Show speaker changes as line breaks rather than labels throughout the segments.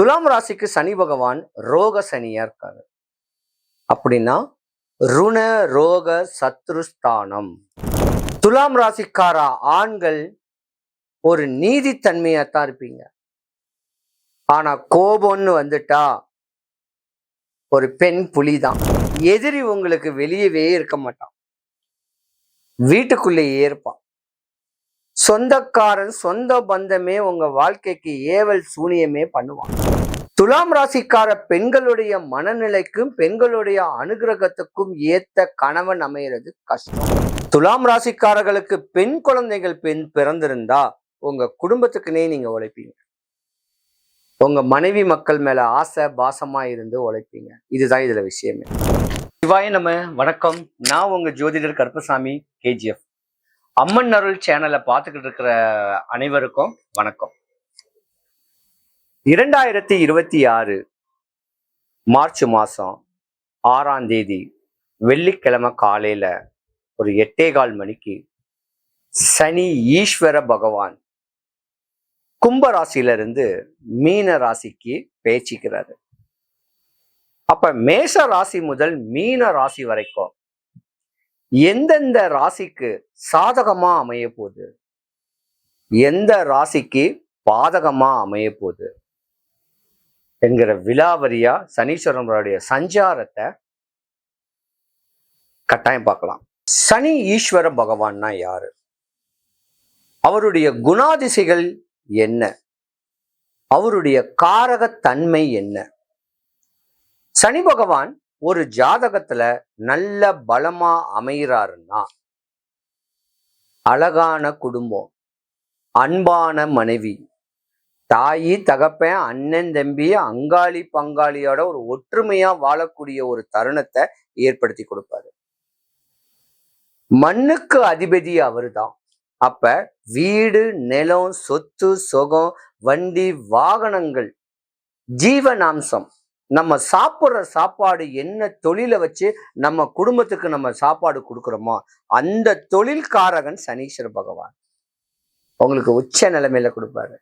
துலாம் ராசிக்கு சனி பகவான் ரோக சனியா இருக்காரு. அப்படின்னா ருண ரோக சத்ருஸ்தானம். துலாம் ராசிக்கார ஆண்கள் ஒரு நீதித்தன்மையாத்தான் இருப்பீங்க. ஆனா கோபம்னு வந்துட்டா ஒரு பெண் புலிதான். எதிரி உங்களுக்கு வெளியவே இருக்க மாட்டான், வீட்டுக்குள்ளேயே இருப்பான். சொந்தக்காரன் சொந்த பந்தமே உங்க வாழ்க்கைக்கு ஏவல் சூனியமே பண்ணுவான். துலாம் ராசிக்கார பெண்களுடைய மனநிலைக்கும் பெண்களுடைய அனுகிரகத்துக்கும் ஏத்த கணவன் அமைகிறது கஷ்டம். துலாம் ராசிக்காரர்களுக்கு பெண் குழந்தைகள் பிறந்திருந்தா உங்க குடும்பத்துக்குனே நீங்க உழைப்பீங்க. உங்க மனைவி மக்கள் மேல ஆசை பாசமா இருந்து உழைப்பீங்க. இதுதான் இதுல விஷயமே. சிவாய நம்ம வணக்கம். நான் உங்க ஜோதிடர் கருப்பசாமி கேஜிஎஃப். அம்மன் அருள் சேனலை பார்த்துக்கிட்டு இருக்கிற அனைவருக்கும் வணக்கம். 2026 மார்ச் மாசம் 6ஆம் தேதி வெள்ளிக்கிழமை காலையில ஒரு 8:15 மணிக்கு சனி ஈஸ்வர பகவான் கும்ப ராசியில இருந்து மீன ராசிக்கு பேச்சிக்கிறாரு. அப்ப மேஷ ராசி முதல் மீன ராசி வரைக்கும் எந்தெந்த ராசிக்கு சாதகமா அமைய போகுது, எந்த ராசிக்கு பாதகமா அமைய போகுது என்கிற விலாவரியா சனீஸ்வரனுடைய சஞ்சாரத்தை கட்டாயம் பார்க்கலாம். சனி ஈஸ்வர பகவான்னா யாரு, அவருடைய குணாதிசைகள் என்ன, அவருடைய காரகத்தன்மை என்ன? சனி பகவான் ஒரு ஜாதகத்துல நல்ல பலமா அமைகிறாருன்னா அழகான குடும்பம், அன்பான மனைவி, தாயி தகப்பன் அண்ணன் தம்பி அங்காளி பங்காளியோட ஒரு ஒற்றுமையா வாழக்கூடிய ஒரு தருணத்தை ஏற்படுத்தி கொடுப்பாரு. மண்ணுக்கு அதிபதி அவருதான். அப்ப வீடு, நிலம், சொத்து, சுகம், வண்டி, வாகனங்கள், ஜீவனாம்சம், நம்ம சாப்பிட்ற சாப்பாடு என்ன தொழிலை வச்சு நம்ம குடும்பத்துக்கு நம்ம சாப்பாடு கொடுக்குறோமோ அந்த தொழில்காரகன் சனீஸ்வர பகவான் உங்களுக்கு உச்ச நிலைமையில கொடுப்பாரு.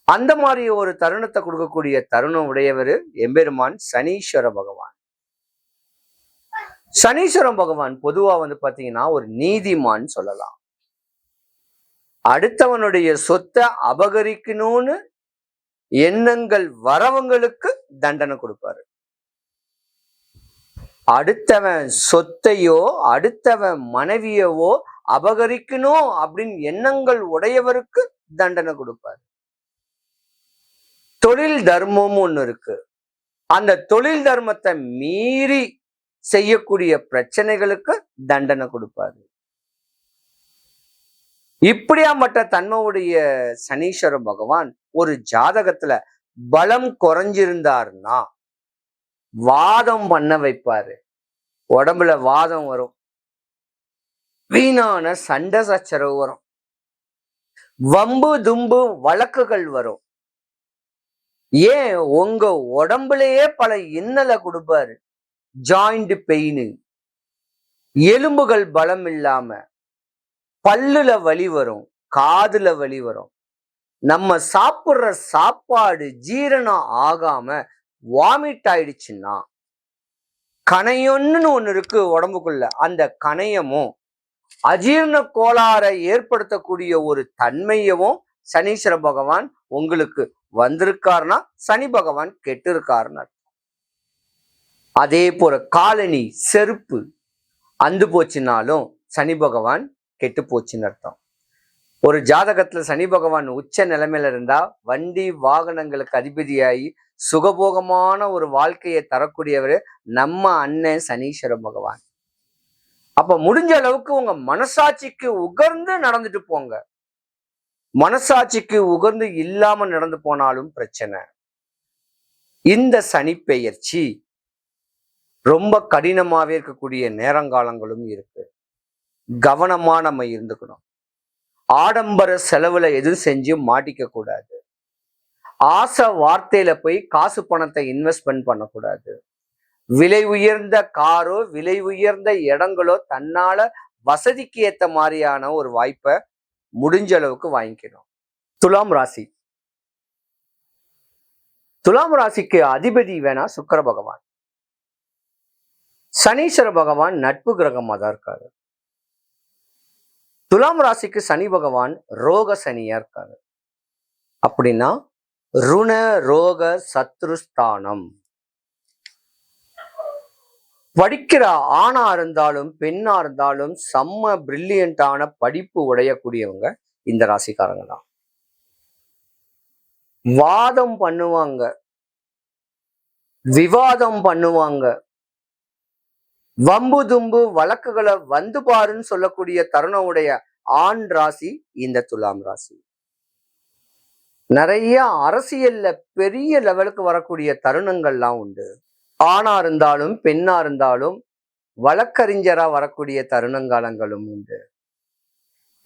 அந்த மாதிரி ஒரு தருணத்தை கொடுக்கக்கூடிய தருணம் உடையவர் எம்பெருமான் சனீஸ்வர பகவான். சனீஸ்வர பகவான் பொதுவா பாத்தீங்கன்னா ஒரு நீதிமான் சொல்லலாம். அடுத்தவனுடைய சொத்தை அபகரிக்கணும்னு எண்ணங்கள் வரவங்களுக்கு தண்டனை கொடுப்பாரு. அடுத்தவன் சொத்தையோ அடுத்தவன் மனைவியவோ அபகரிக்கணும் அப்படின்னு எண்ணங்கள் உடையவருக்கு தண்டனை கொடுப்பாரு. தொழில் தர்மம் ஒண்ணு இருக்கு. அந்த தொழில் தர்மத்தை மீறி செய்யக்கூடிய பிரச்சனைகளுக்கு தண்டனை கொடுப்பாரு. இப்படியாப்பட்ட தன்மையுடைய சனீஸ்வர பகவான் ஒரு ஜாதகத்துல பலம் குறைஞ்சிருந்தாருன்னா வாதம் பண்ண வைப்பாரு. உடம்புல வாதம் வரும், வீணான சண்டை சச்சரவு வரும், வம்பு தும்பு வழக்குகள் வரும். ஏன் உங்க உடம்புலயே பல இன்னலை கொடுப்பாரு. ஜாயிண்ட் பெயின், எலும்புகள் பலம் இல்லாம, பல்லுல வலி வரும், காதுல வலி வரும். நம்ம சாப்பிட்ற சாப்பாடு ஜீரணம் ஆகாம வாமிட் ஆயிடுச்சுன்னா கணையொன்னு ஒண்ணு இருக்கு உடம்புக்குள்ள. அந்த கணையமும் அஜீரண கோளாறை ஏற்படுத்தக்கூடிய ஒரு தன்மையவும் சனீஸ்வர பகவான் உங்களுக்கு வந்திருக்காருன்னா சனி பகவான் கெட்டு இருக்காருன்னு அர்த்தம். அதே போல காலனி செருப்பு அந்து போச்சுனாலும் சனி பகவான் கெட்டு போச்சுன்னு அர்த்தம். ஒரு ஜாதகத்துல சனி பகவான் உச்ச நிலைமையில இருந்தா வண்டி வாகனங்களுக்கு அதிபதியாகி சுகபோகமான ஒரு வாழ்க்கையை தரக்கூடியவர் நம்ம அண்ணன் சனீஸ்வர பகவான். அப்ப முடிஞ்ச அளவுக்கு உங்க மனசாட்சிக்கு உகர்ந்து நடந்துட்டு போங்க. மனசாட்சிக்கு உகர்ந்து இல்லாம நடந்து போனாலும் பிரச்சனை. இந்த சனி பெயர்ச்சி ரொம்ப கடினமாவே இருக்கக்கூடிய நேரங்காலங்களும் இருக்கு. கவனமா நம்ம இருந்துக்கணும். ஆடம்பர செலவுல எதுவும் செஞ்சு மாட்டிக்க கூடாது. ஆசை வார்த்தையில போய் காசு பணத்தை இன்வெஸ்ட்மெண்ட் பண்ணக்கூடாது. விலை உயர்ந்த காரோ விலை உயர்ந்த இடங்களோ தன்னால வசதிக்கு ஏத்த மாதிரியான ஒரு வாய்ப்பை முடிஞ்ச அளவுக்கு வாங்கிக்கணும். துலாம் ராசி துலாம் ராசிக்கு அதிபதி வேணா சுக்கிர பகவான். சனீஸ்வர பகவான் நட்பு கிரகமா தான் இருக்காரு. துலாம் ராசிக்கு சனி பகவான் ரோக சனியா இருக்காரு. அப்படின்னா ருண ரோக சத்ருஸ்தானம். படிக்கிற ஆணா இருந்தாலும் பெண்ணா இருந்தாலும் செம்ம பிரில்லியண்டான படிப்பு உடையக்கூடியவங்க இந்த ராசிக்காரங்க தான். வாதம் பண்ணுவாங்க, விவாதம் பண்ணுவாங்க, வம்பு தும்பு வழக்குகளை வந்து பாருன்னு சொல்லக்கூடிய தருணம் உடைய ஆண் ராசி இந்த துலாம் ராசி. நிறைய அரசியல்ல பெரிய லெவலுக்கு வரக்கூடிய தருணங்கள்லாம் உண்டு. ஆணா இருந்தாலும் பெண்ணா இருந்தாலும் வழக்கறிஞரா வரக்கூடிய தருணங்காலங்களும் உண்டு.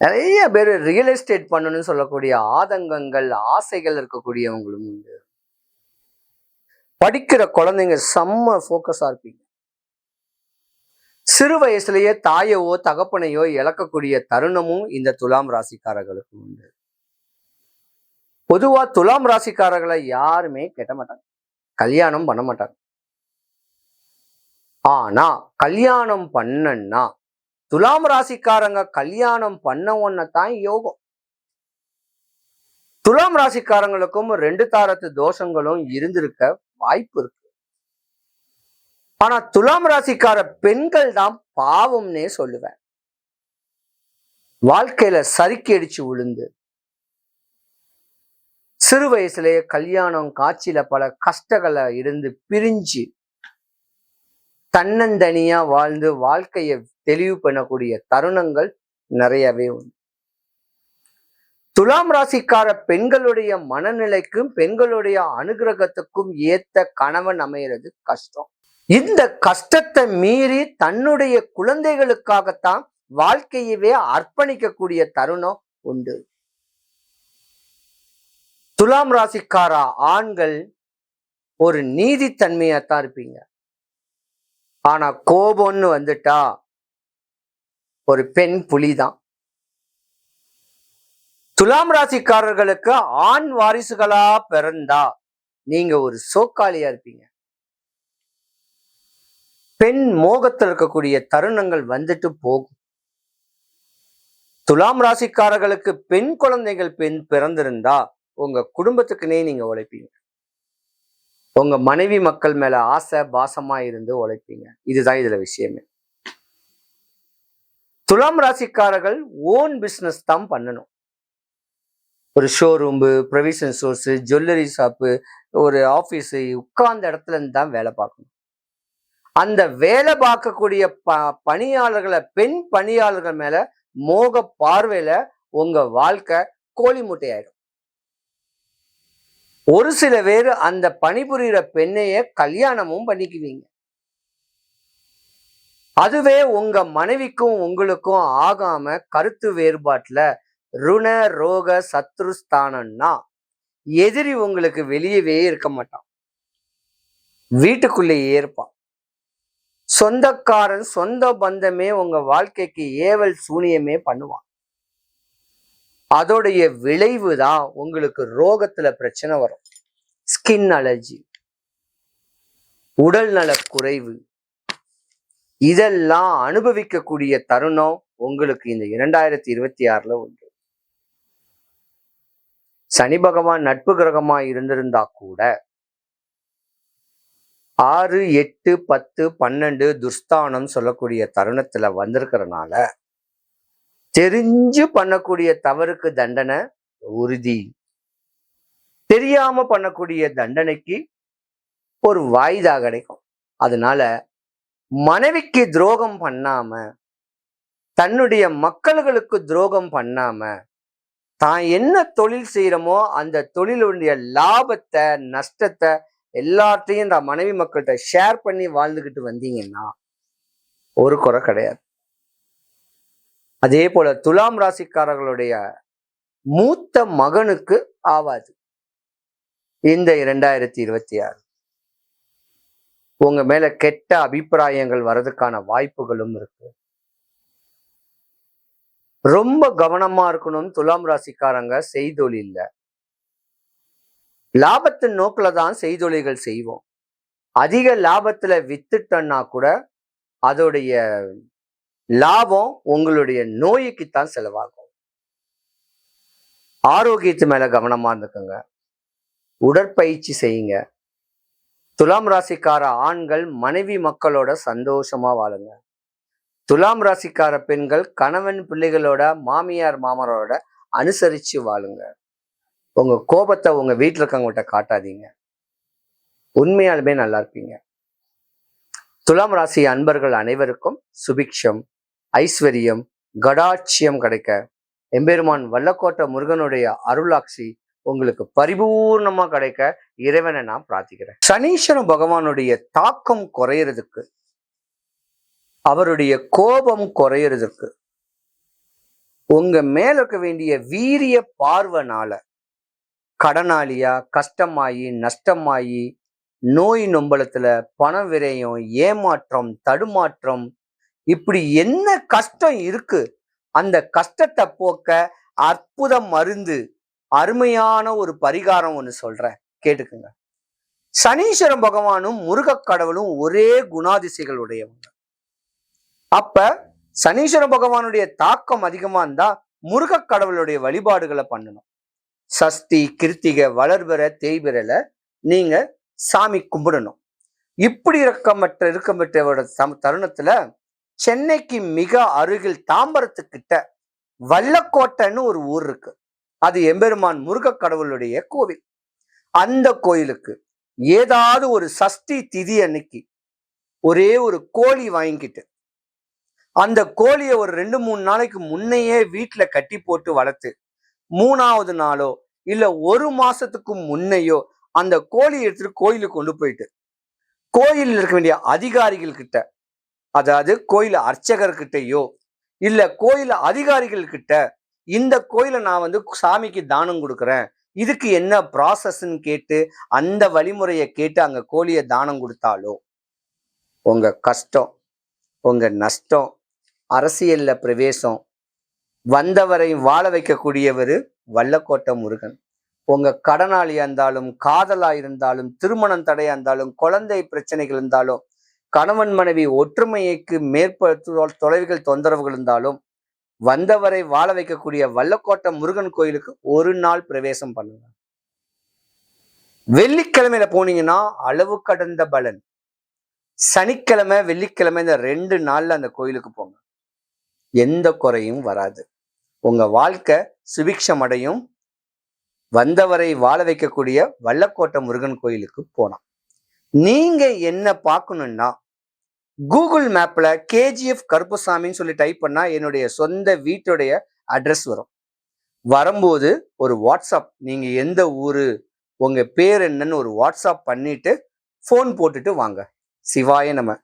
நிறைய பேர் ரியல் எஸ்டேட் பண்ணணும்னு சொல்லக்கூடிய ஆதங்கங்கள் ஆசைகள் இருக்கக்கூடியவங்களும் உண்டு. படிக்கிற குழந்தைங்க செம்ம போக்கஸா இருப்பீங்க. சிறு வயசுலயே தாயவோ தகப்பனையோ இழக்கக்கூடிய தருணமும் இந்த துலாம் ராசிக்காரர்களுக்கு உண்டு. பொதுவா துலாம் ராசிக்காரர்களை யாருமே கெட்ட மாட்டாங்க, கல்யாணம் பண்ண மாட்டாங்க. ஆனா கல்யாணம் பண்ணா துலாம் ராசிக்காரங்க கல்யாணம் பண்ண ஒன்னதான் யோகம். துலாம் ராசிக்காரங்களுக்கும் 2 தாரத்து தோஷங்களும் இருந்திருக்க வாய்ப்பு இருக்கு. ஆனா துலாம் ராசிக்கார பெண்கள் தான் பாவம்னே சொல்லுவேன். வாழ்க்கையில சறுக்கி அடிச்சு விழுந்து சிறு வயசுலயே கல்யாணம் காட்சியில பல கஷ்டங்களை இருந்து பிரிஞ்சு தன்னந்தனியா வாழ்ந்து வாழ்க்கையை தெளிவு பண்ணக்கூடிய தருணங்கள் நிறையவே உண்டு. துலாம் ராசிக்கார பெண்களுடைய மனநிலைக்கும் பெண்களுடைய அனுகிரகத்துக்கும் ஏத்த கணவன் அமைகிறது கஷ்டம். இந்த கஷ்டத்தை மீறி தன்னுடைய குழந்தைகளுக்காகத்தான் வாழ்க்கையவே அர்ப்பணிக்கக்கூடிய தருணம் உண்டு. துலாம் ராசிக்கார ஆண்கள் ஒரு நீதித்தன்மையாத்தான் இருப்பீங்க. ஆனா கோபம்னு வந்துட்டா ஒரு பெண் புலிதான். துலாம் ராசிக்காரர்களுக்கு ஆண் வாரிசுகளா பிறந்தா நீங்க ஒரு சோக்காளியா இருப்பீங்க. பெண் மோகத்தில் இருக்கக்கூடிய தருணங்கள் வந்துட்டு போகும். துலாம் ராசிக்காரர்களுக்கு பெண் குழந்தைகள் பிறந்திருந்தா உங்க குடும்பத்துக்குனே நீங்க உழைப்பீங்க. உங்க மனைவி மக்கள் மேல ஆசை பாசமா இருந்து உழைப்பீங்க. இதுதான் இதுல விஷயமே. துலாம் ராசிக்காரர்கள் ஓன் பிசினஸ் தான் பண்ணணும். ஒரு ஷோரூம்பு, ப்ரொவிஷன் ஸ்டோர்ஸ், ஜுவல்லரி ஷாப்பு, ஒரு ஆபீஸ், உட்கார்ந்த இடத்துல இருந்து தான் வேலை பார்க்கணும். அந்த வேலை பார்க்கக்கூடிய பணியாளர்களை பெண் பணியாளர்கள் மேல மோக பார்வையில உங்க வாழ்க்கை கோழி முட்டையாயிடும். ஒரு சில பேர் அந்த பணிபுரிகிற பெண்ணைய கல்யாணமும் பண்ணிக்குவீங்க. அதுவே உங்க மனைவிக்கும் உங்களுக்கும் ஆகாம கருத்து வேறுபாட்டுல ருண ரோக சத்ருஸ்தானம்னா எதிரி உங்களுக்கு வெளியவே இருக்க மாட்டான், வீட்டுக்குள்ளேயே இருப்பான். சொந்தக்காரன் சொந்த பந்தமே உங்க வாழ்க்கைக்கு ஏவல் சூனியமே பண்ணுவான். அதோடைய விளைவு தான் உங்களுக்கு ரோகத்துல பிரச்சனை வரும். ஸ்கின் அலர்ஜி, உடல் நல குறைவு, இதெல்லாம் அனுபவிக்கக்கூடிய தருணம் உங்களுக்கு இந்த 2026 உண்டு. சனி பகவான் நட்பு கிரகமா இருந்திருந்தா கூட 6, 8, 10, 12 துர்ஸ்தானம் சொல்லக்கூடிய தருணத்துல வந்திருக்கிறனால தெரிஞ்சு பண்ணக்கூடிய தவறுக்கு தண்டனை உறுதி. தெரியாம பண்ணக்கூடிய தண்டனைக்கு ஒரு வாய்தா கிடைக்கும். அதனால மனைவிக்கு துரோகம் பண்ணாம, தன்னுடைய மக்களுக்கு துரோகம் பண்ணாம, தான் என்ன தொழில் செய்யறோமோ அந்த தொழிலுடைய லாபத்தை நஷ்டத்தை எல்லாத்தையும் இந்த மனைவி மக்கள்கிட்ட ஷேர் பண்ணி வாழ்ந்துகிட்டு வந்தீங்கன்னா ஒரு குறை கிடையாது. அதே போல துலாம் ராசிக்காரர்களுடைய மூத்த மகனுக்கு ஆவாது இந்த 2026. உங்க மேல கெட்ட அபிப்பிராயங்கள் வர்றதுக்கான வாய்ப்புகளும் இருக்கு. ரொம்ப கவனமா இருக்கணும் துலாம் ராசிக்காரங்க செய்தொழில்ல. லாபத்தின் நோக்கில தான் செய்தொழில்கள் செய்வோம். அதிக லாபத்துல வித்துட்டோம்னா கூட அதோடைய லாபம் உங்களுடைய நோய்க்குத்தான் செலவாகும். ஆரோக்கியத்து மேல கவனமா இருந்துக்குங்க. உடற்பயிற்சி செய்யுங்க. துலாம் ராசிக்கார ஆண்கள் மனைவி மக்களோட சந்தோஷமா வாழுங்க. துலாம் ராசிக்கார பெண்கள் கணவன் பிள்ளைகளோட மாமியார் மாமனரோட அனுசரிச்சு வாழுங்க. உங்க கோபத்தை உங்க வீட்டுல இருக்கவங்ககிட்ட காட்டாதீங்க. உண்மையாலுமே நல்லா இருப்பீங்க. துலாம் ராசி அன்பர்கள் அனைவருக்கும் சுபிக்ஷம், ஐஸ்வர்யம், கடாட்சியம் கிடைக்க எம்பெருமான் வல்லக்கோட்டை முருகனுடைய அருளாட்சி உங்களுக்கு பரிபூர்ணமா கிடைக்க இறைவனை நான் பிரார்த்திக்கிறேன். சனீஸ்வர பகவானுடைய தாக்கம் குறையறதுக்கு, அவருடைய கோபம் குறையறதுக்கு, உங்க மேல இருக்க வேண்டிய வீரிய பார்வனால கடனாளியா கஷ்டமாயி நஷ்டமாயி நோய் நொம்பலத்துல பண விரயம், ஏமாற்றம், தடுமாற்றம், இப்படி என்ன கஷ்டம் இருக்கு, அந்த கஷ்டத்தை போக்க அற்புத மருந்து, அருமையான ஒரு பரிகாரம் ஒண்ணு சொல்றேன், கேட்டுக்குங்க. சனீஸ்வர பகவானும் முருக கடவுளும் ஒரே குணாதிசைகள் உடையவங்க. அப்ப சனீஸ்வர பகவானுடைய தாக்கம் அதிகமா இருந்தா முருக கடவுளுடைய வழிபாடுகளை பண்ணணும். சஷ்டி, கிருத்திகை, வளர்பிற, தேய்பிறல நீங்க சாமி கும்பிடணும். இப்படி இருக்கமற்ற தருணத்துல சென்னைக்கு மிக அருகில் தாம்பரத்துக்கிட்ட வல்லக்கோட்டைன்னு ஒரு ஊர் இருக்கு. அது எம்பெருமான் முருக கடவுளுடைய கோவில். அந்த கோயிலுக்கு ஏதாவது ஒரு சஷ்டி திதி அன்னைக்கு ஒரே ஒரு கோழி வாங்கிட்டு அந்த கோழியை ஒரு 2-3 நாளைக்கு முன்னையே வீட்டுல கட்டி போட்டு வளர்த்து 3வது நாளோ இல்ல 1 மாசத்துக்கு முன்னையோ அந்த கோழி எடுத்துட்டு கோயிலுக்கு கொண்டு போயிட்டு கோயிலில் இருக்க வேண்டிய அதிகாரிகள் கிட்ட, அதாவது கோயில் அர்ச்சகர்கிட்டயோ இல்ல கோயில் அதிகாரிகள் கிட்ட, இந்த கோயிலை நான் சாமிக்கு தானம் கொடுக்குறேன், இதுக்கு என்ன ப்ராசஸ்ன்னு கேட்டு அந்த வழிமுறையை கேட்டு அங்க கோழியை தானம் கொடுத்தாலோ உங்க கஷ்டம், உங்க நஷ்டம், அரசியல்ல பிரவேசம், வந்தவரை வாழ வைக்கக்கூடியவர் வல்லக்கோட்டை முருகன். உங்க கடனாளியா இருந்தாலும், காதலா இருந்தாலும், திருமணம் தடையா இருந்தாலும், குழந்தை பிரச்சனைகள் இருந்தாலும், கணவன் மனைவி ஒற்றுமைக்கு தொலைவுகள் தொந்தரவுகள் இருந்தாலும், வந்தவரை வாழ வைக்கக்கூடிய வல்லக்கோட்டை முருகன் கோயிலுக்கு ஒரு நாள் பிரவேசம் பண்ணுங்க. வெள்ளிக்கிழமையில போனீங்கன்னா அளவு கடந்த பலன். சனிக்கிழமை வெள்ளிக்கிழமை இந்த 2 நாள்ல அந்த கோயிலுக்கு போங்க. எந்த குறையும் வராது. உங்க வாழ்க்கை சுபிக்ஷம் அடையும். வந்தவரை வாழ வைக்கக்கூடிய வல்லக்கோட்டை முருகன் கோயிலுக்கு போலாம். நீங்க என்ன பார்க்கணும்னா கூகுள் மேப்ல KGF கருப்புசாமின்னு சொல்லி டைப் பண்ணா என்னுடைய சொந்த வீட்டுடைய அட்ரஸ் வரும். வரும்போது ஒரு வாட்ஸ்அப், நீங்க எந்த ஊரு, உங்க பேர் என்னன்னு ஒரு வாட்ஸ்அப் பண்ணிட்டு போன் போட்டுட்டு வாங்க. சிவாய நம.